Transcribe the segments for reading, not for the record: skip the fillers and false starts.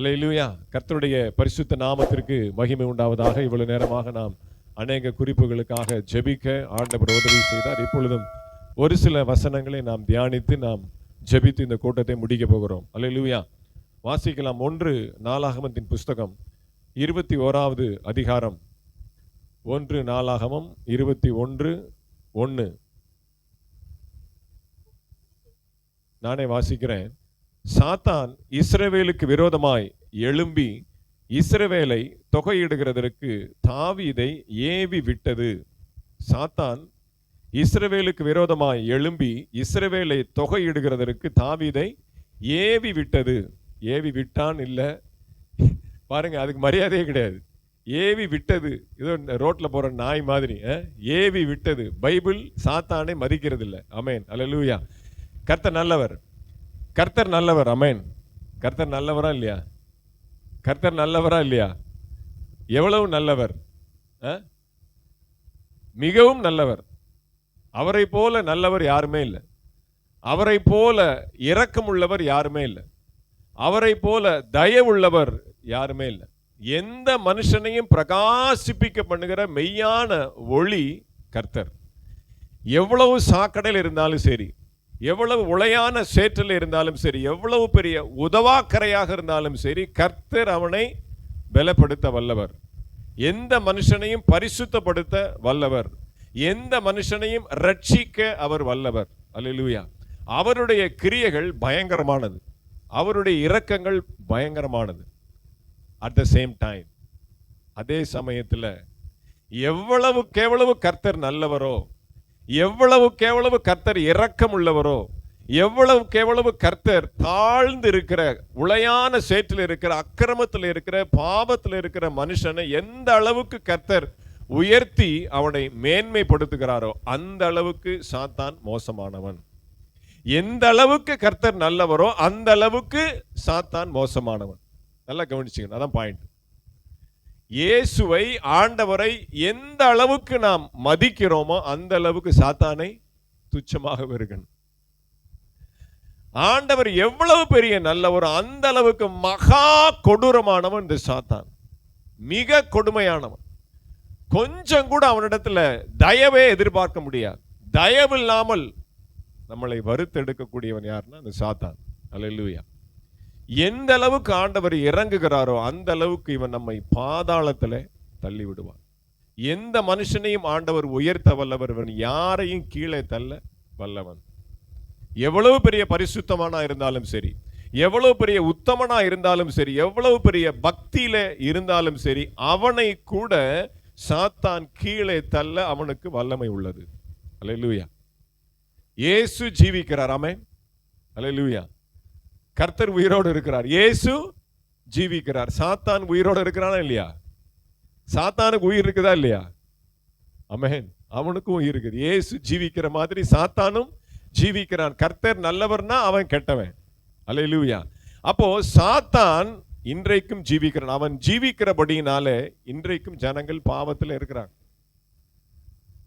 அல்லேலூயா. கர்த்தருடைய பரிசுத்த நாமத்திற்கு மகிமை உண்டாவதாக. இவ்வளவு நேரமாக நாம் அநேக குறிப்புகளுக்காக ஜெபிக்க ஆண்டவர் உதவி செய்தார். இப்பொழுதும் ஒரு சில வசனங்களை நாம் தியானித்து நாம் ஜெபித்து இந்த கூட்டத்தை முடிக்க போகிறோம். அல்லேலூயா. வாசிக்கலாம். 1 நாளாகமத்தின் புஸ்தகம் 21வது அதிகாரம். 1 நாளாகமம் 21:1. நானே வாசிக்கிறேன். சாத்தான் இஸ்ரவேலுக்கு விரோதமாய் எழும்பி இஸ்ரவேலை தொகையிடுகிறதற்கு தாவீதை ஏவி விட்டது. சாத்தான் இஸ்ரவேலுக்கு விரோதமாய் எழும்பி இஸ்ரவேலை தொகையிடுகிறதற்கு தாவீதை ஏவி விட்டது. ஏவி விட்டான் இல்லை பாருங்க, அதுக்கு மரியாதையே கிடையாது. ஏவி விட்டது. இதோ ரோட்ல போற நாய் மாதிரி ஏவி விட்டது. பைபிள் சாத்தானை மதிக்கிறது இல்லை. ஆமென், அல்லேலூயா. கர்த்தர் நல்லவர், கர்த்தர் நல்லவர். ஆமென். கர்த்தர் நல்லவரா இல்லையா? கர்த்தர் நல்லவரா இல்லையா? எவ்வளவு நல்லவர், மிகவும் நல்லவர். அவரை போல நல்லவர் யாருமே இல்லை. அவரை போல இரக்கமுள்ளவர் யாருமே இல்லை. அவரை போல தயவுள்ளவர் யாருமே இல்லை. எந்த மனுஷனையும் பிரகாசிப்பிக்க பண்ணுகிற மெய்யான ஒளி கர்த்தர். எவ்வளவு சாக்கடையில் இருந்தாலும் சரி, எவ்வளவு உளையான சேற்றில் இருந்தாலும் சரி, எவ்வளவு பெரிய உதவாக்கரையாக இருந்தாலும் சரி, கர்த்தர் அவனை பலப்படுத்த வல்லவர். எந்த மனுஷனையும் பரிசுத்தப்படுத்த வல்லவர். எந்த மனுஷனையும் ரட்சிக்க அவர் வல்லவர். அல்லேலூயா. அவருடைய கிரியைகள் பயங்கரமானது. அவருடைய இரக்கங்கள் பயங்கரமானது. அட் த சேம் டைம், அதே சமயத்தில் எவ்வளவு கர்த்தர் நல்லவரோ, எவ்வளவு கர்த்தர் இரக்கம் உள்ளவரோ, எவ்வளவு கர்த்தர் தாழ்ந்து இருக்கிற உளையான சேற்றில் இருக்கிற அக்கிரமத்தில் இருக்கிற பாவத்தில் இருக்கிற மனுஷனை எந்த அளவுக்கு கர்த்தர் உயர்த்தி அவனை மேன்மைப்படுத்துகிறாரோ அந்த அளவுக்கு சாத்தான் மோசமானவன். எந்த அளவுக்கு கர்த்தர் நல்லவரோ அந்த அளவுக்கு சாத்தான் மோசமானவன். நல்லா கவனிச்சுக்கணும், அதான் பாயிண்ட். இயேசுவை, ஆண்டவரை எந்த அளவுக்கு நாம் மதிக்கிறோமோ அந்த அளவுக்கு சாத்தானை துச்சமாக வெறுக்கணும். ஆண்டவர் எவ்வளவு பெரிய நல்லவர், அந்த அளவுக்கு மகா கொடூரமானவன் இந்த சாத்தான். மிக கொடுமையானவன். கொஞ்சம் கூட அவனிடத்துல தயவே எதிர்பார்க்க முடியாது. தயவு இல்லாமல் நம்மளை வறுத்தெடுக்கக்கூடியவன் யாருன்னா இந்த சாத்தான். அல்லேலூயா. எந்த அளவுக்கு ஆண்டவர் இறங்குகிறாரோ அந்த அளவுக்கு இவன் நம்மை பாதாளத்தில் தள்ளி விடுவான். எந்த மனுஷனையும் ஆண்டவர் உயர்த்த வல்லவர், இவன் யாரையும் கீழே தள்ள வல்லவன். எவ்வளவு பெரிய பரிசுத்தமானா இருந்தாலும் சரி, எவ்வளவு பெரிய உத்தமனா இருந்தாலும் சரி, எவ்வளவு பெரிய பக்தியில இருந்தாலும் சரி, அவனை கூட சாத்தான் கீழே தள்ள அவனுக்கு வல்லமை உள்ளது. அல்லேலூயா. இயேசு ஜீவிக்கிறார். ஆமென், அல்லேலூயா. கர்த்தர் உயிரோடு இருக்கிறார். இயேசு ஜீவிக்கிறார். சாத்தான் உயிரோடு இருக்கிறானா இல்லையா? சாத்தானுக்கு உயிர் இருக்குதா இல்லையா? ஆமென். அவனுக்கும் உயிர் இருக்குது. இயேசு ஜீவிக்கிற மாதிரி சாத்தானும் ஜீவிக்கிறான். கர்த்தர் நல்லவர்னா அவன் கெட்டவன். அல்லேலூயா. அப்போ சாத்தான் இன்றைக்கும் ஜீவிக்கிறான். அவன் ஜீவிக்கிறபடினாலே இன்றைக்கும் ஜனங்கள் பாவத்தில் இருக்கிறாங்க.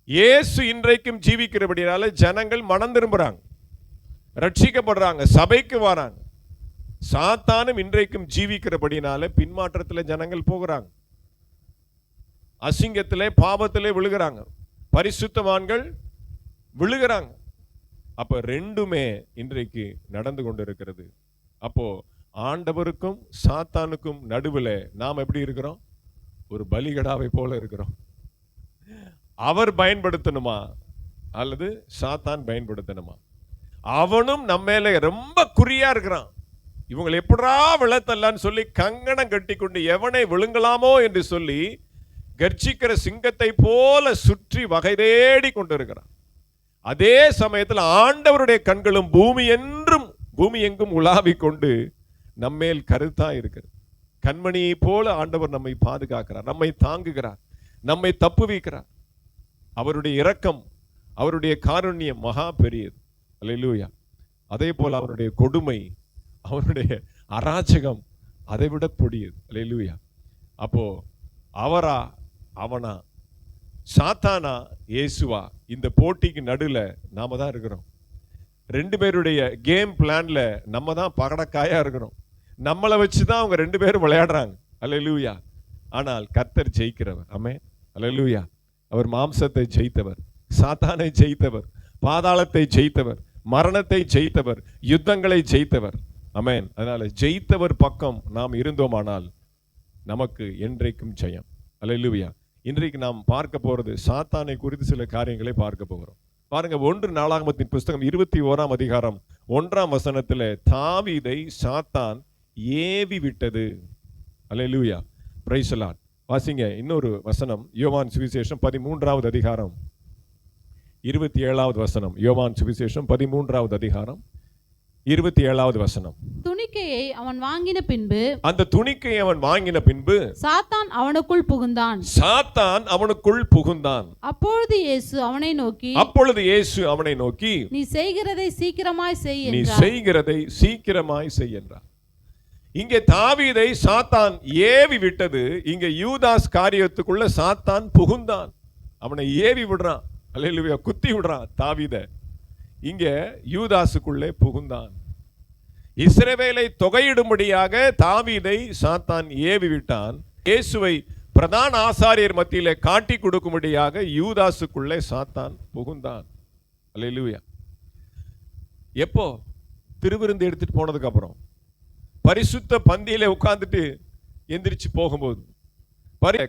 இயேசு இன்றைக்கும் ஜீவிக்கிறபடினால ஜனங்கள் மனம் திரும்புறாங்க, ரட்சிக்கப்படுறாங்க, சபைக்கு வராங்க. சாத்தானும் இன்றைக்கும் ஜீவிக்கிறபடினால பின்மாற்றத்தில் ஜனங்கள் போகிறாங்க, அசிங்கத்திலே பாவத்திலே விழுகிறாங்க, பரிசுத்தவான்கள் விழுகிறாங்க. அப்ப ரெண்டுமே இன்றைக்கு நடந்து கொண்டிருக்கிறது. அப்போ ஆண்டவருக்கும் சாத்தானுக்கும் நடுவில் நாம் எப்படி இருக்கிறோம்? ஒரு பலிகடாவை போல இருக்கிறோம். அவர் பயன்படுத்தணுமா அல்லது சாத்தான் பயன்படுத்தணுமா? அவனும் நம்ம மேல ரொம்ப குறியா இருக்கிறான். இவங்களை எப்படா விழத்தல்லான்னு சொல்லி கங்கணம் கட்டி கொண்டு எவனை விழுங்கலாமோ என்று சொல்லி கர்ஜிக்கிற சிங்கத்தை போல சுற்றி வகை தேடி கொண்டு இருக்கிறான். அதே சமயத்தில் ஆண்டவருடைய கண்களும் பூமி எங்கும் உலாவிக் கொண்டு நம்மேல் கருத்தா இருக்கிறது. கண்மணியை போல ஆண்டவர் நம்மை பாதுகாக்கிறார், நம்மை தாங்குகிறார், நம்மை தப்புவிக்கிறார். அவருடைய இரக்கம், அவருடைய காருண்யம் மகா பெரியது. அல்லேலூயா. அதே போல அவருடைய கொடுமை, அவருடைய அராஜகம் அதை விட கொடியது. அல்லேலூயா. அப்போ அவரா அவனா, சாத்தானா இயேசுவா, இந்த போட்டிக்கு நடுவில் நாம தான் இருக்கிறோம். ரெண்டு பேருடைய கேம் பிளான்ல நம்ம தான் பகடக்காயா இருக்கிறோம். நம்மளை வச்சுதான் அவங்க 2 பேரும் விளையாடுறாங்க. அல்லேலூயா. ஆனால் கர்த்தர் ஜெயிக்கிறவர். ஆமென். அல்லேலூயா. அவர் மாம்சத்தை ஜெயித்தவர், சாத்தானை ஜெயித்தவர், பாதாளத்தை ஜெயித்தவர், மரணத்தை ஜெயித்தவர், யுத்தங்களை ஜெயித்தவர். ஆமென். அதனால ஜெயித்தவர் பக்கம் நாம் இருந்தோமானால் நமக்கு என்றைக்கும் ஜெயம். அல்லேலூயா. இன்றைக்கு நாம் பார்க்க போறது சாத்தானை குறித்து சில காரியங்களை பார்க்க போகிறோம். பாருங்க, 1 நாளாகமத்தின் புஸ்தகம் 21ஆம் அதிகாரம் 1ஆம் வசனத்துல தாவீதை சாத்தான் ஏவி விட்டது. அல்லேலூயா. Praise the lord. வாசிங்க இன்னொரு வசனம், யோவான் சுவிசேஷம் 13ஆவது அதிகாரம் 27ஆவது வசனம். யோவான் சுவிசேஷம் 13ஆவது அதிகாரம் 27ஆவது வசனம். துணிக்கையை அவன் வாங்கின பின்பு, அந்த துணிக்கையை அவன் வாங்கின பின்பு சாத்தான் அவனுக்குள் புகுந்தான். சாத்தான் அவனுக்குள் புகுந்தான். அப்பொழுது இயேசு அவனை நோக்கி நீ செய்கிறதை சீக்கிரமாய் செய் என்றார். நீ செய்கிறதை சீக்கிரமாய் செய் என்றார். இங்கே தாவீதை சாத்தான் ஏவி விட்டது. இங்கே யூதாஸ் காரியத்துக்குள்ள சாத்தான் புகுந்தான். அவனை ஏவி விடுறான். அல்லேலூயா. குத்தி விடுறான் தாவீதை. இங்கே யூதாசுக்குள்ளே புகுந்தான். இஸ்ரவேலை தொகையிடும்படியாக தாவீதை சாத்தான் ஏவி விட்டான். இயேசுவை பிரதான ஆசாரியர் மத்தியிலே காட்டி கொடுக்கும்படியாக யூதாசுக்குள்ளே சாத்தான் புகுந்தான். அல்லேலூயா. எப்போ? திருவிருந்து எடுத்துட்டு போனதுக்கு அப்புறம், பரிசுத்த பந்தியிலே உட்கார்ந்துட்டு எந்திரிச்சு போகும்போது,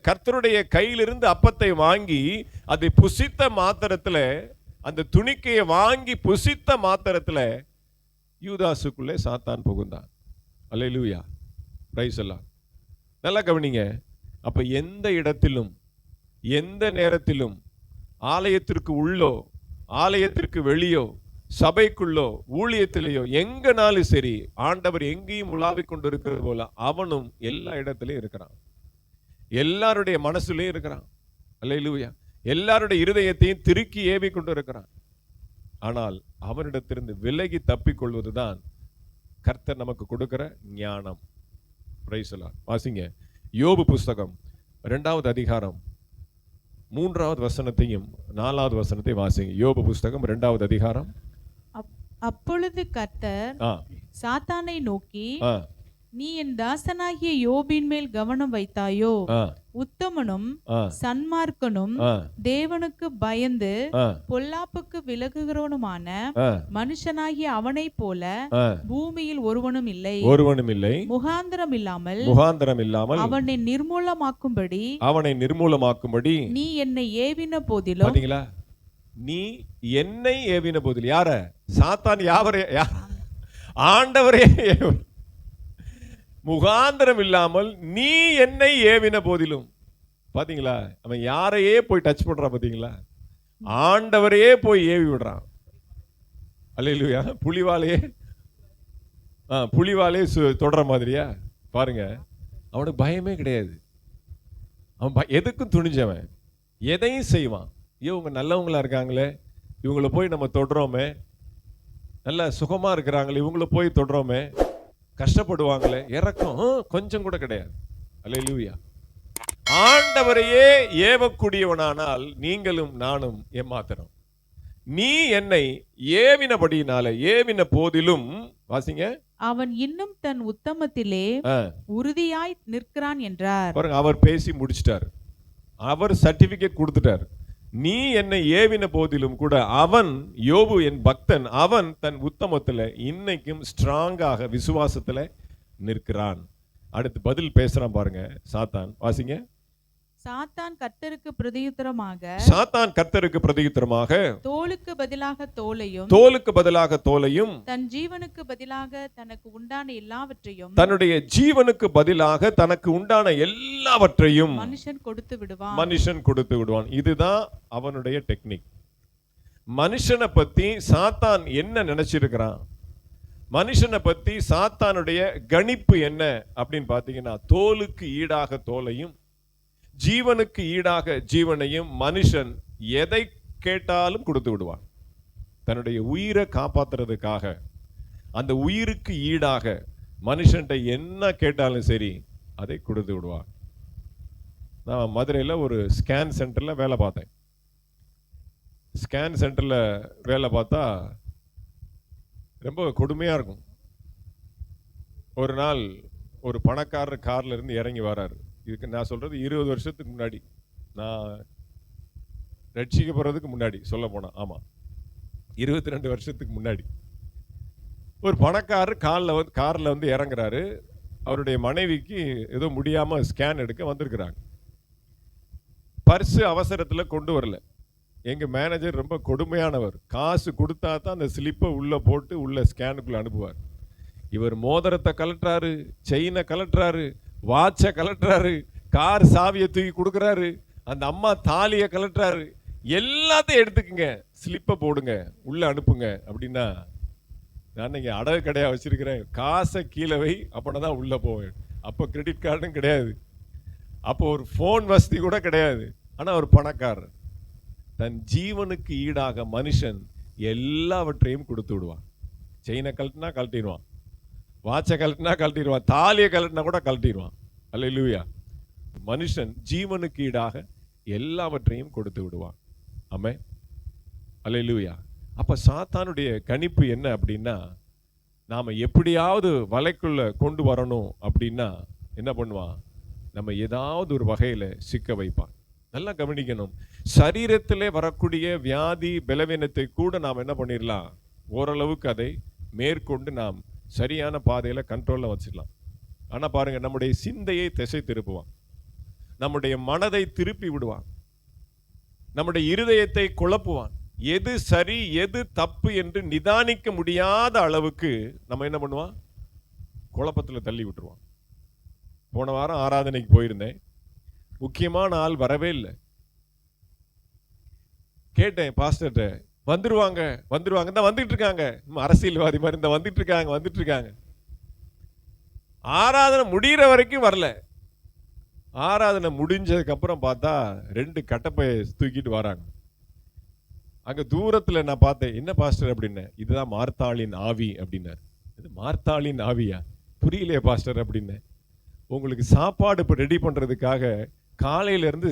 கர்த்தருடைய கையிலிருந்து அப்பத்தை வாங்கி அதை புசித்த மாத்திரத்துல, அந்த துணிக்கையை வாங்கி புசித்த மாத்திரத்துல யூதாசுக்குள்ளே சாத்தான் புகுந்தான். அல்லேலூயா. Praise the Lord. நல்லா கவனிங்க. அப்ப எந்த இடத்திலும் எந்த நேரத்திலும் ஆலயத்திற்கு உள்ளோ ஆலயத்திற்கு வெளியோ சபைக்குள்ளோ ஊழியத்திலேயோ எங்கனாலும் சரி, ஆண்டவர் எங்கேயும் உலாவிக் கொண்டிருக்கிறது போல அவனும் எல்லா இடத்திலையும் இருக்கிறான். எல்லாருடைய மனசுலயும் இருக்கிறான். அல்லேலூயா. எல்லாருடைய இருதயத்தையும் திருக்கி ஏவி கொண்டு இருக்கிறான். ஆனால் அவனிடத்திலிருந்து விலகி தப்பிக்கொள்வதுதான் கர்த்தர் நமக்கு கொடுக்கிற ஞானம். Price the lord. வாசிங்க யோபு புஸ்தகம் 2வது அதிகாரம் 3வது வசனத்தையும் 4வது வசனத்தையும் வாசிங்க. யோபு புஸ்தகம் 2வது அதிகாரம். அப்பொழுது கர்த்தர் சாத்தானை நோக்கி, நீ என் தாசனாகிய யோபின் மேல் கவனம் வைத்தாயோ? உத்தமனும் சன்மார்க்கனும் தேவனுக்கு பயந்து பொல்லாப்புக்கு விலகுகிறவனுமான மனுஷனாகிய அவனை போல பூமியில் ஒருவனும் இல்லை. முகாந்திரம் இல்லாமல் அவனை நிர்மூலமாக்கும்படி நீ என்னை ஏவின போதிலும். நீ என்னை ஏவின போதிலும். யார? சாத்தான். ஆண்டவரே. முகாந்திரம் இல்லாமல் நீ என்னை ஏவின போதிலும். பாத்தீங்களா? அவன் யாரையே போய் டச் பண்றான். பாத்தீங்களா? ஆண்டவரையே போய் ஏவி விடுறான். அல்லேலூயா. புலிவாலே தொடர மாதிரியா? பாருங்க, அவனுக்கு பயமே கிடையாது. அவன் எதுக்கும் துணிஞ்சவன், எதையும் செய்வான். இவங்க நல்லவங்களா இருக்காங்களே, இவங்களை போய் நம்ம தொடுறோமே, நல்ல சுகமா இருக்கிறாங்களே, இவங்களை போய் தொடுறோமே, கஷ்டப்படுவாங்களே, இறக்கம் கொஞ்சம் கூட கிடையாது. அல்லேலூயா. ஆண்டவரையே ஏவக்கூடியவனானால் நீங்களும் நானும் ஏமாத்திரம். நீ என்னை ஏவினபடியினால, ஏவின போதிலும். வாசிங்க. அவன் இன்னும் தன் உத்தமத்திலே உறுதியாய் நிற்கிறான் என்றார். பாருங்க, அவர் பேசி முடிச்சிட்டார். அவர் சர்டிபிகேட் கொடுத்துட்டார். நீ என்னை ஏவின போதிலும் கூட அவன், யோபு என் பக்தன், அவன் தன் உத்தமத்துல இன்னைக்கும் ஸ்ட்ராங்காக விசுவாசத்துல நிற்கிறான். அடுத்து பதில் பேசுறான் பாருங்க சாத்தான். வாசிங்க. சாத்தான் கர்த்தருக்கு பிரதியுத்தரமாக தோலுக்கு பதிலாக தோலையும் தன் ஜீவனுக்கு பதிலாக தனக்கு உண்டான எல்லாவற்றையும், தன்னுடைய ஜீவனுக்கு பதிலாக தனக்கு உண்டான எல்லாவற்றையும் மனுஷன் கொடுத்து விடுவான். இதுதான் அவனுடைய டெக்னிக். மனுஷனை பத்தி சாத்தான் என்ன நினைச்சிருக்கிறான், மனுஷனை பத்தி சாத்தானுடைய கணிப்பு என்ன அப்படின்னு பாத்தீங்கன்னா, தோலுக்கு ஈடாக தோலையும் ஜீவனுக்கு ஈடாக ஜீவனையும் மனுஷன் எதை கேட்டாலும் கொடுத்து விடுவான். தன்னுடைய உயிரை காப்பாத்துறதுக்காக அந்த உயிருக்கு ஈடாக மனுஷன்ட்ட என்ன கேட்டாலும் சரி அதை கொடுத்து விடுவான். நான் மதுரையில் ஒரு ஸ்கேன் சென்டரில் வேலை பார்த்தேன். ஸ்கேன் சென்டரில் வேலை பார்த்தா ரொம்ப கொடுமையாக இருக்கும். ஒரு நாள் ஒரு பணக்காரர் கார்ல இருந்து இறங்கி வராரு. இதுக்கு நான் சொல்றது 20 வருஷத்துக்கு முன்னாடி, நான் ரட்சிக்கப்படுறதுக்கு முன்னாடி சொல்ல போனா, ஆமா 22 வருஷத்துக்கு முன்னாடி ஒரு பணக்காரர் கார்ல வந்து இறங்குறாரு. அவருடைய மனைவிக்கு ஏதோ முடியாம ஸ்கேன் எடுக்க வந்திருக்கிறாங்க. பர்ஸ் அவசரத்துல கொண்டு வரல. எங்க மேனேஜர் ரொம்ப கொடுமையானவர். காசு கொடுத்தா தான் அந்த ஸ்லிப்பை உள்ள போட்டு உள்ள ஸ்கேனுக்குள்ள அனுப்புவார். இவர் மோதிரத்தை கலட்டுறாரு, செயினை கலட்டுறாரு, வாட்சை கலட்டுறாரு, கார் சாவியை தூக்கி கொடுக்குறாரு, அந்த அம்மா தாலியை கலட்டுறாரு. எல்லாத்தையும் எடுத்துக்குங்க, ஸ்லிப்பை போடுங்க, உள்ள அனுப்புங்க அப்படின்னா, நான் இங்கே அடகு கடையாக வச்சிருக்கிறேன், காசை கீழே வை, அப்படின்னா தான் உள்ளே போவேன். அப்போ கிரெடிட் கார்டும் கிடையாது, அப்போ ஒரு ஃபோன் வசதி கூட கிடையாது. ஆனால் ஒரு பணக்காரர் தன் ஜீவனுக்கு ஈடாக மனுஷன் எல்லாவற்றையும் கொடுத்து விடுவான். செயினை கழட்டினா கழட்டிடுவான், வாட்சை கழட்டினா கழட்டிடுவான், தாலியை கழட்டினா கூட கழட்டிடுவான். அல்லேலூயா. மனுஷன் ஜீவனுக்கு ஈடாக எல்லாவற்றையும் கொடுத்து விடுவான். ஆமென். அல்லேலூயா. அப்ப சாத்தானுடைய கணிப்பு என்ன அப்படின்னா, நாம எப்படியாவது வலைக்குள்ள கொண்டு வரணும் அப்படின்னா என்ன பண்ணுவான், நம்ம ஏதாவது ஒரு வகையில சிக்க வைப்பான். நல்லா கவனிக்கணும். சரீரத்திலே வரக்கூடிய வியாதி பலவீனத்தை கூட நாம் என்ன பண்ணிடலாம், ஓரளவுக்கு அதை மேற்கொண்டு நாம் சரியான பாதையில கண்ட்ரோல்ல வச்சிடலாம். ஆனா பாருங்க, நம்முடைய சிந்தையை திசை திருப்புவான், நம்முடைய மனதை திருப்பி விடுவான், நம்முடைய இருதயத்தை குழப்புவான். எது சரி எது தப்பு என்று நிதானிக்க முடியாத அளவுக்கு நம்ம என்ன பண்ணுவான், குழப்பத்துல தள்ளி விட்டுருவான். போன வாரம் ஆராதனைக்கு போயிருந்தேன், முக்கியமான ஆள் வரவே இல்லை. கேட்டேன் பாஸ்டர்ட்ட, வந்துருவாங்க வந்துருவாங்க, தான் வந்துட்டு இருக்காங்க, அரசியல்வாதி மாதிரி இந்த வந்துட்டு இருக்காங்க. ஆராதனை முடிகிற வரைக்கும் வரல. ஆராதனை முடிஞ்சதுக்கு அப்புறம் பார்த்தா 2 கட்டப்பை தூக்கிட்டு வராங்க. அங்க தூரத்துல நான் பார்த்தேன், என்ன பாஸ்டர் அப்படின்னு, இதுதான் மார்த்தாளின் ஆவி அப்படின்னாரு. இது மார்த்தாளின் ஆவியா, புரியலையே பாஸ்டர் அப்படின்னு. உங்களுக்கு சாப்பாடு இப்போ ரெடி பண்றதுக்காக காலையில இருந்து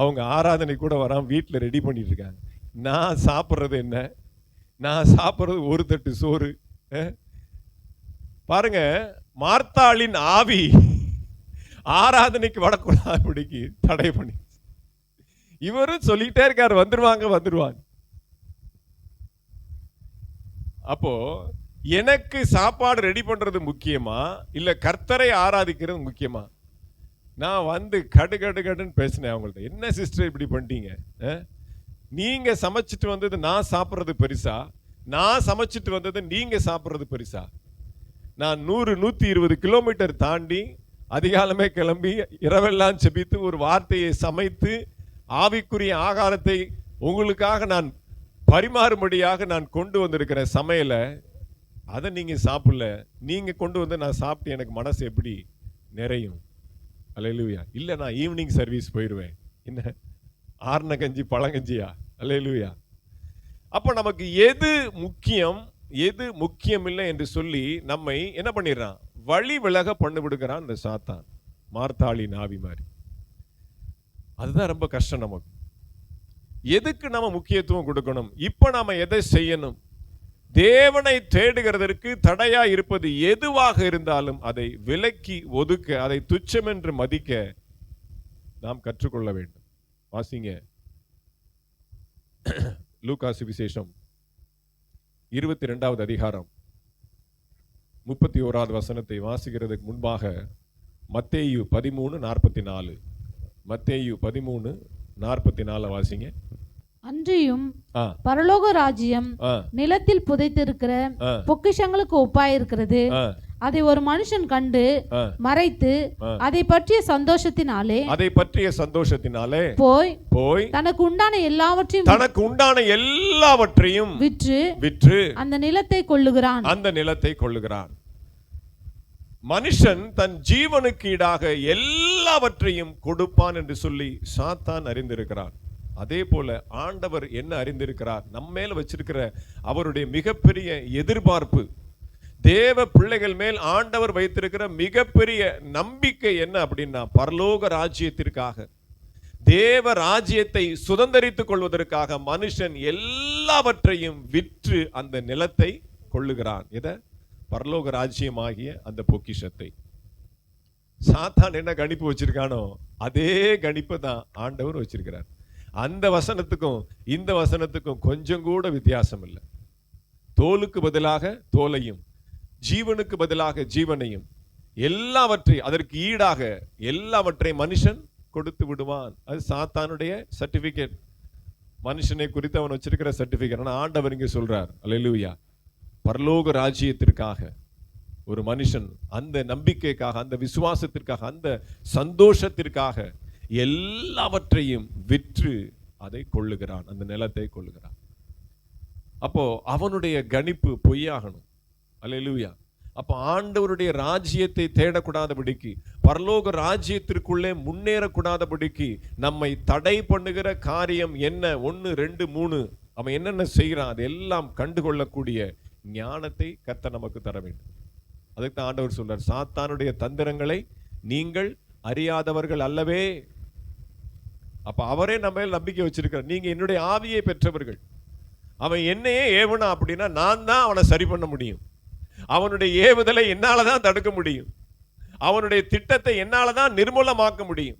அவங்க ஆராதனை கூட வராம வீட்டில் ரெடி பண்ணிட்டு இருக்காங்க. நான் சாப்பிட்றது என்ன, நான் சாப்பிட்றது ஒரு தட்டு சோறு. பாருங்க, மார்த்தாளின் ஆவி ஆராதனைக்கு வரக்கூடாதுபடிக்கு தடை பண்ணி, இவரும் சொல்லிட்டே இருக்காரு, வந்துருவாங்க. அப்போ எனக்கு சாப்பாடு ரெடி பண்றது முக்கியமா இல்ல கர்த்தரை ஆராதிக்கிறது முக்கியமா? நான் வந்து கடுன்னு பேசினேன் அவங்கள்ட்ட. என்ன சிஸ்டர் இப்படி பண்ணிட்டீங்க, நீங்க சமைச்சிட்டு வந்தது நான் சாப்பிட்றது பெருசா, நான் சமைச்சிட்டு வந்தது நீங்க சாப்பிட்றது பெருசா? நான் 100-120 கிலோமீட்டர் தாண்டி அதிகாலமே கிளம்பி இரவெல்லாம் செபித்து ஒரு வார்த்தையை சமைத்து ஆவிக்குரிய ஆகாரத்தை உங்களுக்காக நான் பரிமாறும்படியாக நான் கொண்டு வந்திருக்கிற சமையலை அதை நீங்க சாப்பிடல. நீங்க கொண்டு வந்து நான் சாப்பிட்டு எனக்கு மனசு எப்படி நிறையும்? அல்லேலூயா. இல்லை, நான் ஈவினிங் சர்வீஸ் போயிடுவேன். என்ன ஆர்ன கஞ்சி பழங்கஞ்சியா? அல்லேலூயா. அப்ப நமக்கு எது முக்கியம் எது முக்கியம் இல்லை என்று சொல்லி நம்மை என்ன பண்ணிடுறான், வழி விலக பண்ணி விடுகிறான் இந்த சாத்தான், மார்த்தாளின் ஆவி மாதிரி. அதுதான் ரொம்ப கஷ்டம் நமக்கு. எதுக்கு நம்ம முக்கியத்துவம் கொடுக்கணும், இப்ப நாம எதை செய்யணும்? தேவனை தேடுகிறதற்கு தடையா இருப்பது எதுவாக இருந்தாலும் அதை விலக்கி ஒதுக்க, அதை துச்சம் என்று மதிக்க நாம் கற்றுக்கொள்ள வேண்டும். வாசிங்க லூக்கா சுவிசேஷம் 22வது அதிகாரம் 31வது வசனத்தை வாசிக்கிறதுக்கு முன்பாக மத்தேயு 13:44, மத்தேயு 13:44 வாசிங்க. அன்றியும் பரலோக ராஜ்யம் நிலத்தில் புதைத்திருக்கிற பொக்கிஷங்களுக்கு ஒப்பாயிருக்கிறது. அதை ஒரு மனுஷன் கண்டு மறைத்து அதை பற்றிய சந்தோஷத்தினாலே போய் தனக்கு உண்டான எல்லாவற்றையும் விற்று அந்த நிலத்தை கொள்ளுகிறான். மனுஷன் தன் ஜீவனுக்கு ஈடாக எல்லாவற்றையும் கொடுப்பான் என்று சொல்லி சாத்தான் அறிந்திருக்கிறான். அதே போல ஆண்டவர் என்ன அறிந்திருக்கிறார், நம்ம மேல வச்சிருக்கிற அவருடைய மிகப்பெரிய எதிர்பார்ப்பு, தேவ பிள்ளைகள் மேல் ஆண்டவர் வைத்திருக்கிற மிகப்பெரிய நம்பிக்கை என்ன அப்படின்னா, பரலோக ராஜ்யத்திற்காக, தேவ ராஜ்யத்தை சுதந்தரித்துக் கொள்வதற்காக மனுஷன் எல்லாவற்றையும் விற்று அந்த நிலத்தை கொள்ளுகிறான். எதை? பரலோக ராஜ்யமாகிய அந்த பொக்கிஷத்தை. சாத்தான் என்ன கணிப்பு வச்சிருக்கானோ அதே கணிப்பை தான் ஆண்டவர் வச்சிருக்கிறார். அந்த வசனத்துக்கும் இந்த வசனத்துக்கும் கொஞ்சம் கூட வித்தியாசம் இல்லை. தோலுக்கு பதிலாக தோலையும், ஜீவனுக்கு பதிலாக ஜீவனையும், எல்லாவற்றையும் அதற்கு ஈடாக எல்லாவற்றையும் மனுஷன் கொடுத்து விடுவான். அது சாத்தானுடைய சர்டிபிகேட், மனுஷனை குறித்து அவன் வச்சிருக்கிற சர்டிபிகேட். ஆனா ஆண்டவர் இங்கே சொல்றார், அல்லேலூயா, பரலோக ராஜ்யத்திற்காக ஒரு மனுஷன் அந்த நம்பிக்கைக்காக, அந்த விசுவாசத்திற்காக, அந்த சந்தோஷத்திற்காக எல்லாவற்றையும் விற்று அதை கொள்ளுகிறான், அந்த நிலத்தை கொள்ளுகிறான். அப்போ அவனுடைய கணிப்பு பொய்யாகணும். அல்லேலூயா. அப்போ ஆண்டவருடைய ராஜ்யத்தை தேடக்கூடாதபடிக்கு, பரலோக ராஜ்யத்திற்குள்ளே முன்னேறக்கூடாதபடிக்கு நம்மை தடை பண்ணுகிற காரியம் என்ன, 1 2 3 அவன் என்னென்ன செய்கிறான் அதெல்லாம் கண்டுகொள்ளக்கூடிய ஞானத்தை கர்த்தர் நமக்கு தர வேண்டும். அதுக்கு தான் ஆண்டவர் சொல்றார், சாத்தானுடைய தந்திரங்களை நீங்கள் அறியாதவர்கள் அல்லவே. அப்ப அவரே நம்ம நம்பிக்கை வச்சிருக்கிறார். நீங்க என்னுடைய ஆவியை பெற்றவர்கள். அவன் என்னையே ஏவனா அப்படின்னா நான் தான் அவனை சரி பண்ண முடியும். அவனுடைய ஏவுதலை என்னாலதான் தடுக்க முடியும். அவனுடைய திட்டத்தை என்னாலதான் நிர்மூலமாக்க முடியும்.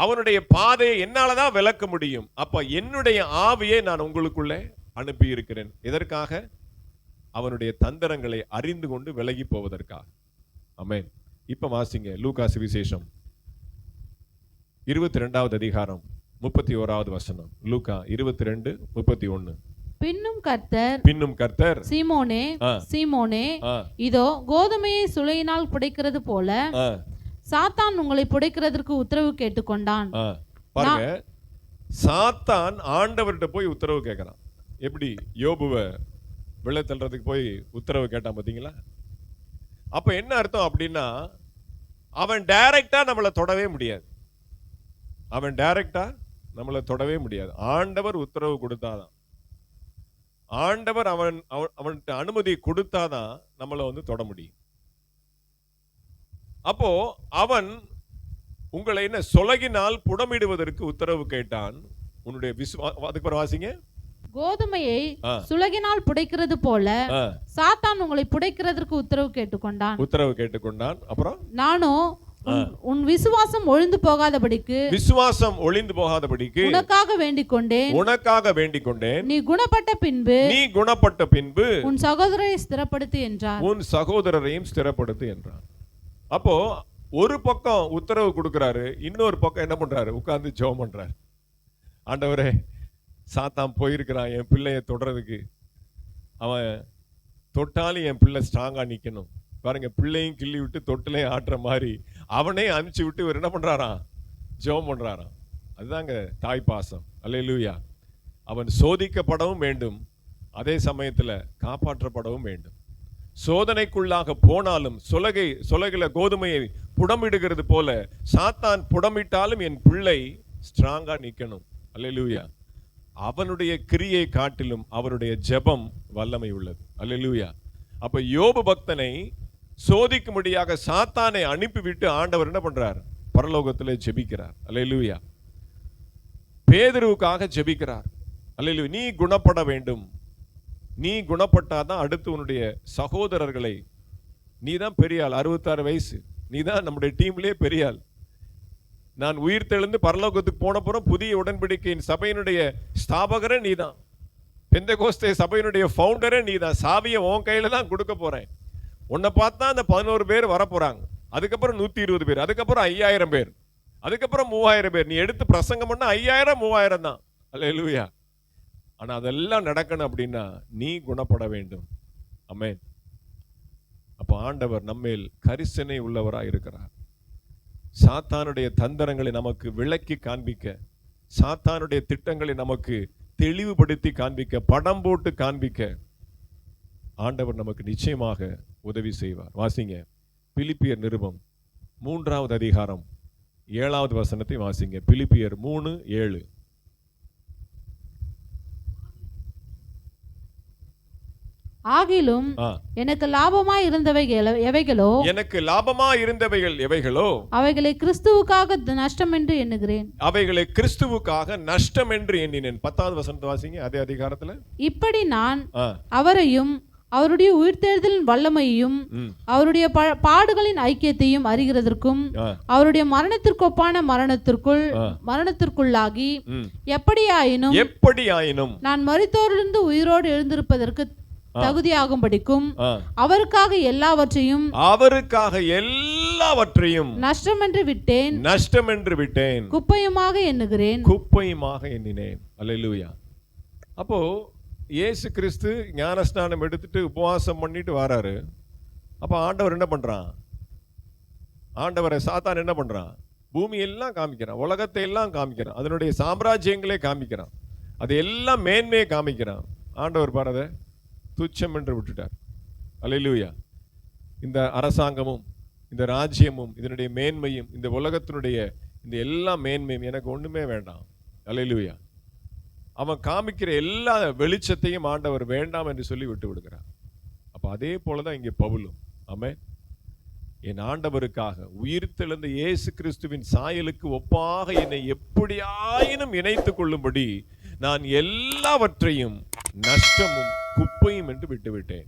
அவனுடைய பாதையை என்னாலதான் விளக்க முடியும். அப்ப என்னுடைய ஆவியை நான் உங்களுக்குள்ளே அனுப்பி இருக்கிறேன். எதற்காக? அவனுடைய தந்திரங்களை அறிந்து கொண்டு விலகி போவதற்காக. ஆமென். இப்ப வாசிங்க லூக்கா சுவிசேஷம் 22வது அதிகாரம் 31வது வசனம். லூக்கா 22:31. பின்னும் கர்த்தர் சீமோனே சீமோனே, இதோ கோதுமையை சுளையினால் புடைக்கிறது போல சாத்தான் உங்களை புடைக்கிறதற்கு உத்தரவு கேட்டுக்கொண்டான். பாருங்க, சாத்தான் ஆண்டவர்கிட்ட போய் உத்தரவு கேட்கிறான். எப்படி யோபுவை வெள்ளை தள்ளுறதுக்கு போய் உத்தரவு கேட்டான் பாத்தீங்களா? அப்ப என்ன அர்த்தம் அப்படின்னா, அவன் டைரக்டா நம்மளை தொடவே முடியாது. அவன் டைரக்டா நம்மளை தொடவே முடியாது. ஆண்டவர் உத்தரவு கொடுத்தாதான், ஆண்டவர் அவன்கிட்ட அனுமதி கொடுத்தாதான் நம்மளை தொட முடியும். அப்போ அவன் உங்களை என்ன சொலகினால் புடமிடுவதற்கு உத்தரவு கேட்டான். உன்னுடைய அதுக்கு வாசிங்க. கோதுமையை சுலகினால் புடைக்கிறது போல சாத்தான் உங்களை புடைக்கிறதற்கு உத்தரவு கேட்டுக்கொண்டான். அப்புறம் நானோ உன் விசுவாசம் ஒழிந்து போகாதபடிக்கு உனக்காக வேண்டிக் கொண்டேன். நீ குணப்பட்ட பின்பு உன் சகோதரரை ஸ்திரப்படுத்து என்றான். அப்போ ஒரு பக்கம் உத்தரவு கொடுக்கிறாரு, இன்னொரு பக்கம் என்ன பண்றாரு? உட்கார்ந்து ஜெபம் பண்றாரு. ஆண்டவரே, சாத்தான் போயிருக்கிறான் என் பிள்ளைய தொடறதுக்கு. அவன் தொட்டாலும் என் பிள்ளை ஸ்ட்ராங்கா நிக்கணும். பாருங்க, பிள்ளையும் கிள்ளி விட்டு தொட்டிலையும் ஆட்டுற மாதிரி அவனே அனுப்பிச்சு விட்டு இவர் என்ன பண்றாராம்? ஜெபம் பண்றாராம். அதுதாங்க தாய் பாசம். அல்லேலூயா. அவன் சோதிக்கப்படவும் வேண்டும், அதே சமயத்துல காப்பாற்றப்படவும் வேண்டும். சோதனைக்குள்ளாக போனாலும் சொலகில கோதுமையை புடமிடுகிறது போல சாத்தான் புடமிட்டாலும் என் பிள்ளை ஸ்ட்ராங்கா நிக்கணும். அல்லேலூயா. அவனுடைய கிரியை காட்டிலும் அவருடைய ஜெபம் வல்லமை உள்ளது. அல்லேலூயா. அப்ப யோபு பக்தனை சோதிக்கும்படியாக சாத்தானை அனுப்பிவிட்டு ஆண்டவர் என்ன பண்றார்? பரலோகத்திலே ஜெபிக்கிறார். அல்லேலூயா. பேதுருவுக்காக ஜெபிக்கிறார். அல்லேலூயா. நீ குணப்பட வேண்டும். நீ குணப்பட்டாதான் அடுத்து உன்னுடைய சகோதரர்களை, நீ தான் பெரிய ஆள், 66 வயசு, நீ தான் நம்முடைய டீம்லயே பெரிய ஆள். நான் உயிர் தெழுந்து பரலோகத்துக்கு போன புறம் புதிய உடன்படிக்கையின் சபையினுடைய ஸ்தாபகரே நீதான், பெந்தெகோஸ்தே சபையினுடைய ஃபவுண்டரே நீதான். சாவியை உன் கையில தான் கொடுக்க போறேன். உன்னை பார்த்தா அந்த 11 பேர் வரப்போறாங்க, அதுக்கப்புறம் 120 பேர், அதுக்கப்புறம் 5000 பேர், அதுக்கப்புறம் 3000 பேர். நீ எடுத்து பிரசங்கம் பண்ண 5000 3000 தான். அல்லேலூயா. ஆனா அதெல்லாம் நடக்கணும் அப்படின்னா நீ குணப்பட வேண்டும். ஆமென். அப்ப ஆண்டவர் நம்மேல் கரிசனை உள்ளவராய் இருக்கிறார். சாத்தானுடைய தந்திரங்களை நமக்கு விளக்கி காண்பிக்க, சாத்தானுடைய திட்டங்களை நமக்கு தெளிவுபடுத்தி காண்பிக்க, படம் போட்டு காண்பிக்க ஆண்டவர் நமக்கு நிச்சயமாக உதவி செய்வார். வாசிங்க பிலிப்பியர் நிருபம் 3வது அதிகாரம் 7வது வசனத்தை வாசிங்க. பிலிப்பியர் 3:7. ஆகிலும் எனக்கு லாபமாய் இருந்தவைகள் எவைகளோ அவைகளை கிறிஸ்துவுக்காக நஷ்டம் என்று எண்ணுகிறேன். அவைகளை கிறிஸ்துவுக்காக நஷ்டம் என்று எண்ணினேன். 10வது வசனத்தை வாசிங்க அதே அதிகாரத்துல. இப்படி நான் அவரையும் அவருடைய உயிர்த்தெழுதலின் வல்லமையையும் அவருடைய பாடுகளின் ஐக்கியத்தையும் அறிகிறதற்கும் அவருடைய மரணத்திற்கொப்பான மரணத்திற்குள்ளாகி எப்படியாயினும் நான் மரித்தோரிலிருந்து உயிரோடு எழுந்திருப்பதற்கு தகுதியாகும்படிக்கும் அவருக்காக எல்லாவற்றையும் நஷ்டமென்று விட்டேன் குப்பையுமாக எண்ணினேன். அல்லேலூயா. அப்போ இயேசு கிறிஸ்து ஞானஸ்நானம் எடுத்துட்டு உபவாசம் பண்ணிட்டு வராரு. அப்ப ஆண்டவர் என்ன பண்றான்? ஆண்டவரை சாத்தான் என்ன பண்றான்? பூமி எல்லாம் காமிக்கிறான், உலகத்தை எல்லாம் காமிக்கிறான், அதனுடைய சாம்ராஜ்யங்களே காமிக்கிறான், அது எல்லாம் மேன்மையை காமிக்கிறான். ஆண்டவர் பாரத துச்சம் என்று விட்டுட்டார். அல்லேலூயா. இந்த அரசாங்கமும் இந்த ராஜ்யமும் இதனுடைய மேன்மையும் இந்த உலகத்தினுடைய இந்த எல்லா மேன்மையும் எனக்கு ஒண்ணுமே வேண்டாம். அல்லேலூயா. அவன் காமிக்கிற எல்லா வெளிச்சத்தையும் ஆண்டவர் வேண்டாம் என்று சொல்லி விட்டு விடுகிறார். அப்ப அதே போலதான் இங்கே பவுலும், ஆமென், என் ஆண்டவருக்காக உயிர்த்தெழுந்த இயேசு கிறிஸ்துவின் சாயலுக்கு ஒப்பாக என்னை எப்படியாயினும் இணைத்துக் கொள்ளும்படி நான் எல்லாவற்றையும் நஷ்டமும் குப்பையும் என்று விட்டுவிட்டேன்.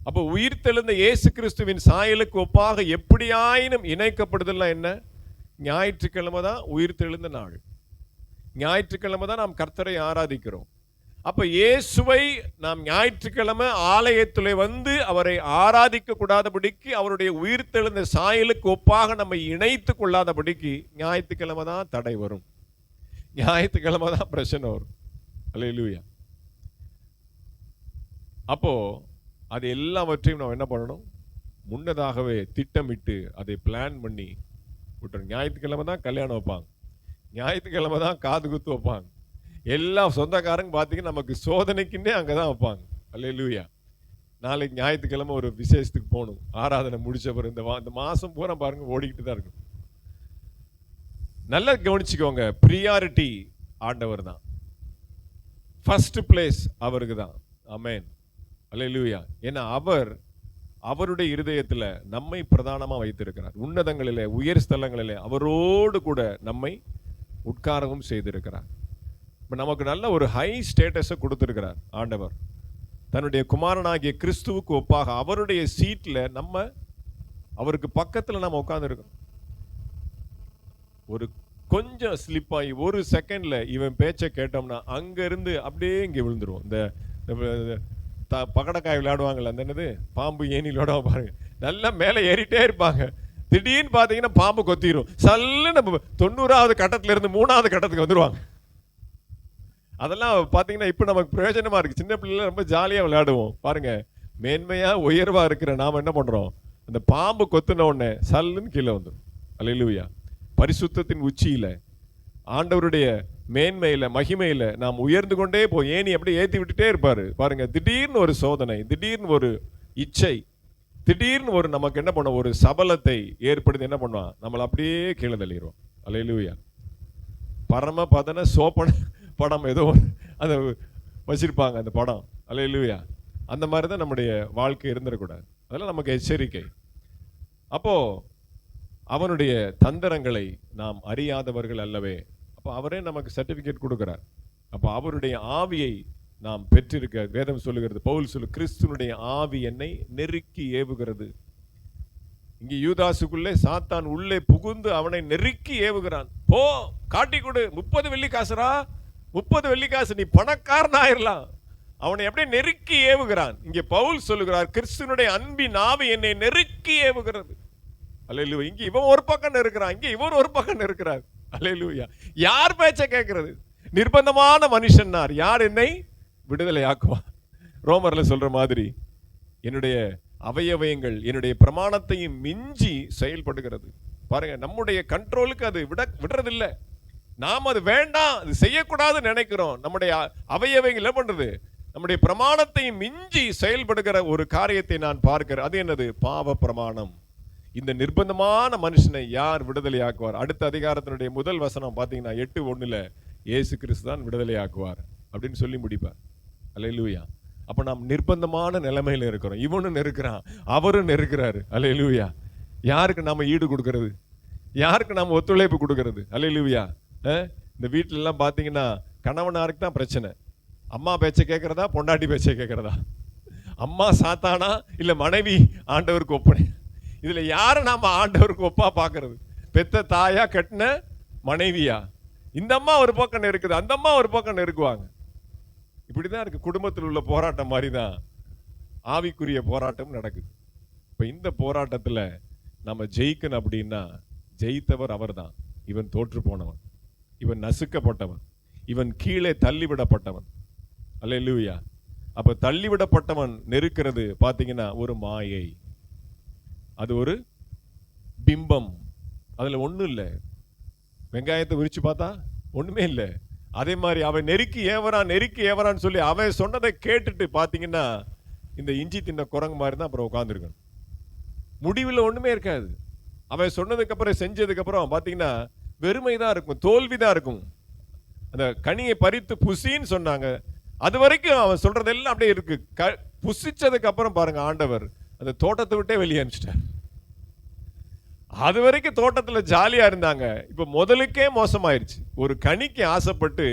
அப்போ உயிர்த்தெழுந்த இயேசு கிறிஸ்துவின் சாயலுக்கு ஒப்பாக எப்படியாயினும் இணைக்கப்படுதல் என்ன? ஞாயிற்றுக்கிழமை தான் உயிர்த்தெழுந்த நாள். ஞாயிற்றுக்கிழமை தான் நாம் கர்த்தரை ஆராதிக்கிறோம். அப்ப இயேசுவை நாம் ஞாயிற்றுக்கிழமை ஆலயத்திலே வந்து அவரை ஆராதிக்க கூடாதபடிக்கு, அவருடைய உயிர்த்தெழுந்த சாயலுக்கு ஒப்பாக நம்மை இணைத்து கொள்ளாதபடிக்கு ஞாயிற்றுக்கிழமை தான் தடை வரும், ஞாயிற்றுக்கிழமை தான் பிரச்சனை வரும். அல்லேலூயா. அப்போ அது எல்லாவற்றையும் நாம் என்ன பண்ணணும்? முன்னதாகவே திட்டமிட்டு அதை பிளான் பண்ணி விட்டுறோம். ஞாயிற்றுக்கிழமை தான் கல்யாணம் வைப்பாங்க, ஞாயிற்றுக்கிழமை தான் காது குத்து வைப்பாங்க, எல்லா சொந்தக்காரங்க பார்த்தீங்கன்னா நமக்கு சோதனைக்குன்னே அங்கே தான் வைப்பாங்க. அல்லேலூயா. நாளைக்கு ஞாயிற்றுக்கிழமை ஒரு விசேஷத்துக்கு போகணும், ஆராதனை முடிச்ச பிறகு இந்த மாதம் பூரா பாருங்க ஓடிக்கிட்டு தான் இருக்கும். நல்லா கவனிச்சுக்கோங்க, ப்ரியாரிட்டி ஆண்டவர் தான், ஃபர்ஸ்ட் பிளேஸ் அவருக்கு தான். ஆமென். அல்லேலூயா. ஏன்னா அவருடைய இருதயத்தில் நம்மை பிரதானமா வைத்திருக்கிறார். உன்னதங்களிலே உயர் ஸ்தலங்களிலே அவரோடு கூட நம்மை உட்காரவும் செய்திருக்கிறார். நமக்கு நல்ல ஒரு ஹை ஸ்டேட்டஸை கொடுத்திருக்கிறார் ஆண்டவர். தன்னுடைய குமாரனாகிய கிறிஸ்துவுக்கு ஒப்பாக அவருடைய சீட்ல நம்ம அவருக்கு பக்கத்துல நம்ம உட்கார்ந்துருக்கோம். ஒரு கொஞ்சம் ஸ்லிப் ஆகி ஒரு செகண்ட்ல இவன் பேச்சை கேட்டோம்னா அங்க இருந்து அப்படியே இங்க விழுந்துருவோம். இந்த பகடக்காய் விளையாடுவாங்கல்ல, அந்த என்னது பாம்பு ஏணி விளையாடுவாங்க பாருங்க, நல்லா மேலே ஏறிட்டே இருப்பாங்க. திடீர்னு பார்த்தீங்கன்னா பாம்பு கொத்திரும். சல்ல நம்ம 90வது கட்டத்துல இருந்து 3வது கட்டத்துக்கு வந்துருவாங்க. அதெல்லாம் பார்த்தீங்கன்னா இப்போ நமக்கு பிரயோஜனமா இருக்கு. சின்ன பிள்ளைல ரொம்ப ஜாலியாக விளையாடுவோம் பாருங்க. மேன்மையா உயர்வா இருக்கிற நாம என்ன பண்றோம்? அந்த பாம்பு கொத்துன உடனே சல்லுன்னு கீழே வந்துடும். அல்லேலூயா. பரிசுத்தத்தின் உச்சியில ஆண்டவருடைய மேன்மையில மகிமையில நாம் உயர்ந்து கொண்டே ஏணி அப்படியே ஏற்றி விட்டுட்டே இருப்பாரு பாருங்க. திடீர்னு ஒரு சோதனை, திடீர்னு ஒரு இச்சை, திடீர்னு ஒரு நமக்கு என்ன பண்ண ஒரு சபலத்தை ஏற்படுத்தி என்ன பண்ணுவான்? நம்மளை அப்படியே கீழே தள்ளிடுவோம். அல்லேலூயா. பரமபதன சோப்பன படம் ஏதோ அதை வச்சிருப்பாங்க அந்த படம். அல்லேலூயா. அந்த மாதிரி தான் நம்முடைய வாழ்க்கை இருந்துடக்கூடாது. அதெல்லாம் நமக்கு எச்சரிக்கை. அப்போ அவனுடைய தந்திரங்களை நாம் அறியாதவர்கள் அல்லவே. அப்போ அவரே நமக்கு சர்டிபிகேட் கொடுக்கிறார். அப்போ அவருடைய ஆவியை நாம் பெற்றிருக்க வேதம் சொல்லுகிறது. பவுல் சொல்லு, கிறிஸ்துனுடைய ஆவி என்னை நெருக்கி ஏவுகிறது. இங்கே யூதாசுக்குள்ளே சாத்தான் உள்ளே புகுந்து அவனை நெருக்கி ஏவுகிறான். போ காட்டி கொடு, 30 வெள்ளிக்காசுரா, 30 வெள்ளிக்காசு, நீ பணக்காரனாயிரலாம். அவனை அப்படியே நெருக்கி ஏவுகிறான். இங்கே பவுல் சொல்லுகிறார், கிறிஸ்துனுடைய அன்பின் ஆவி என்னை நெருக்கி ஏவுகிறது. அல்லேலூயா. இங்க இவன் ஒரு பக்கம் இருக்கிறான், இங்க இவர் ஒரு பக்கம் இருக்கிறார். அல்லேலூயா. யார் பேச்ச கேட்கிறது? நிர்பந்தமான மனுஷன்னார் யார் என்னை விடுதலை ஆக்குவான்? ரோமர்ல சொல்ற மாதிரி என்னுடைய அவயவயங்கள் என்னுடைய பிரமாணத்தையும் மிஞ்சி செயல்படுகிறது. பாருங்க, நம்முடைய கண்ட்ரோலுக்கு அது விடுறதில்லை. நாம் அது வேண்டாம், அது செய்யக்கூடாதுன்னு நினைக்கிறோம். நம்முடைய அவயவங்கள் என்ன பண்றது? நம்முடைய பிரமாணத்தையும் மிஞ்சி செயல்படுகிற ஒரு காரியத்தை நான் பார்க்கிறேன். அது என்னது? பாவ பிரமாணம். இந்த நிர்பந்தமான மனுஷனை யார் விடுதலை ஆக்குவார்? அடுத்த அதிகாரத்தினுடைய முதல் வசனம் பார்த்தீங்கன்னா 8:1 இயேசு கிறிஸ்து தான் விடுதலை ஆக்குவார் அப்படின்னு சொல்லி முடிப்பார். அல்லேலூயா. அப்ப நாம் நிர்பந்தமான நிலைமையில இருக்கிறோம். இவனும் இருக்கிறான், அவரும் இருக்கிறாரு. அல்லேலூயா. யாருக்கு நாம ஈடு கொடுக்கறது? யாருக்கு நாம ஒத்துழைப்பு கொடுக்கறது? அல்லேலூயா. இந்த வீட்டுல எல்லாம் பாத்தீங்கன்னா கணவனாருக்கு தான் பிரச்சனை. அம்மா பேச்சை கேட்கறதா, பொண்டாட்டி பேச்சை கேட்கறதா? அம்மா சாத்தானா இல்ல மனைவி ஆண்டவருக்கு ஒப்பனை? இதுல யாரை நாம ஆண்டவருக்கு ஒப்பா பார்க்கிறது? பெத்த தாயா, கட்டின மனைவியா? இந்த அம்மா ஒரு பக்கம் இருக்குது, அந்த அம்மா ஒரு பக்கம் இருக்குவாங்க. இப்படிதான் இருக்கு. குடும்பத்தில் உள்ள போராட்டம் மாதிரி தான் ஆவிக்குரிய போராட்டம் நடக்குது. இப்ப இந்த போராட்டத்துல நம்ம ஜெயிக்கணும் அப்படின்னா ஜெயித்தவர் அவர்தான். இவன் தோற்று போனவன், இவன் நசுக்கப்பட்டவன், இவன் கீழே தள்ளிவிடப்பட்டவன். அல்லேலூயா. அப்ப தள்ளிவிடப்பட்டவன் நெருக்கிறது பாத்தீங்கன்னா ஒரு மாயை, அது ஒரு பிம்பம். அதுல ஒண்ணும் இல்லை. வெங்காயத்தை விரிச்சு பார்த்தா ஒண்ணுமே இல்லை. அதே மாதிரி அவன் நெருக்கி ஏவரான்னு சொல்லி அவன் சொன்னதை கேட்டுட்டு பாத்தீங்கன்னா இந்த இஞ்சி தின்ன குரங்கு மாதிரி தான் அப்புறம் உட்காந்துருக்கணும். முடிவில் ஒண்ணுமே இருக்காது. அவன் சொன்னதுக்கு அப்புறம் செஞ்சதுக்கு அப்புறம் பாத்தீங்கன்னா வெறுமைதான் இருக்கும், தோல்விதான் இருக்கும். அந்த கனியை பறித்து புசின்னு சொன்னாங்க, அது வரைக்கும் அவன் சொல்றதெல்லாம் அப்படியே இருக்கு. புசிச்சதுக்கு அப்புறம் பாருங்க ஆண்டவர் அந்த தோட்டத்தை விட்டே வெளியே அனுப்பிச்சிட்டார். அது வரைக்கும் தோட்டத்துல ஜாலியா இருந்தாங்க, இப்ப முதலுக்கே மோசமாயிருச்சு. ஒரு கனிக்கு ஆசைப்பட்டு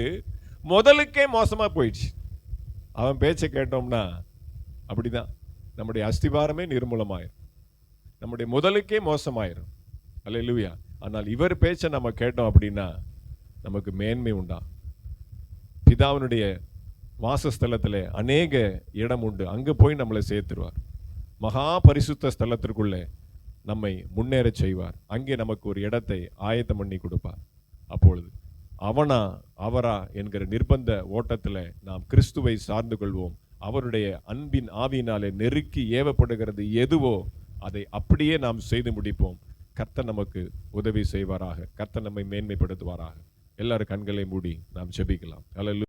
முதலுக்கே மோசமா போயிடுச்சு. அவன் பேச்சை கேட்டோம்னா அப்படிதான் நம்முடைய அஸ்திவாரமே நிர்மூலமாயிரும், நம்முடைய முதலுக்கே மோசமாயிரும். அல்லேலூயா. ஆனால் இவர் பேச்சை நம்ம கேட்டோம் அப்படின்னா நமக்கு மேன்மை உண்டா. பிதாவினுடைய வாசஸ்தலத்திலே அநேக இடம் உண்டு, அங்க போய் நம்மளை சேர்த்துருவார். மகா பரிசுத்த ஸ்தலத்திற்குள்ளே நம்மை முன்னேற செய்வார். அங்கே நமக்கு ஒரு இடத்தை ஆயத்தம் பண்ணி கொடுப்பார். அப்பொழுது அவனா அவரா என்கிற நிர்பந்த ஓட்டத்தில் நாம் கிறிஸ்துவை சார்ந்து கொள்வோம். அவருடைய அன்பின் ஆவியினாலே நெருக்கி ஏவப்படுகிறது எதுவோ அதை அப்படியே நாம் செய்து முடிப்போம். கர்த்தர் நமக்கு உதவி செய்வாராக. கர்த்தர் நம்மை மேன்மைப்படுத்துவாராக. எல்லாரும் கண்களை மூடி நாம் ஜெபிக்கலாம். அல்லேலூயா.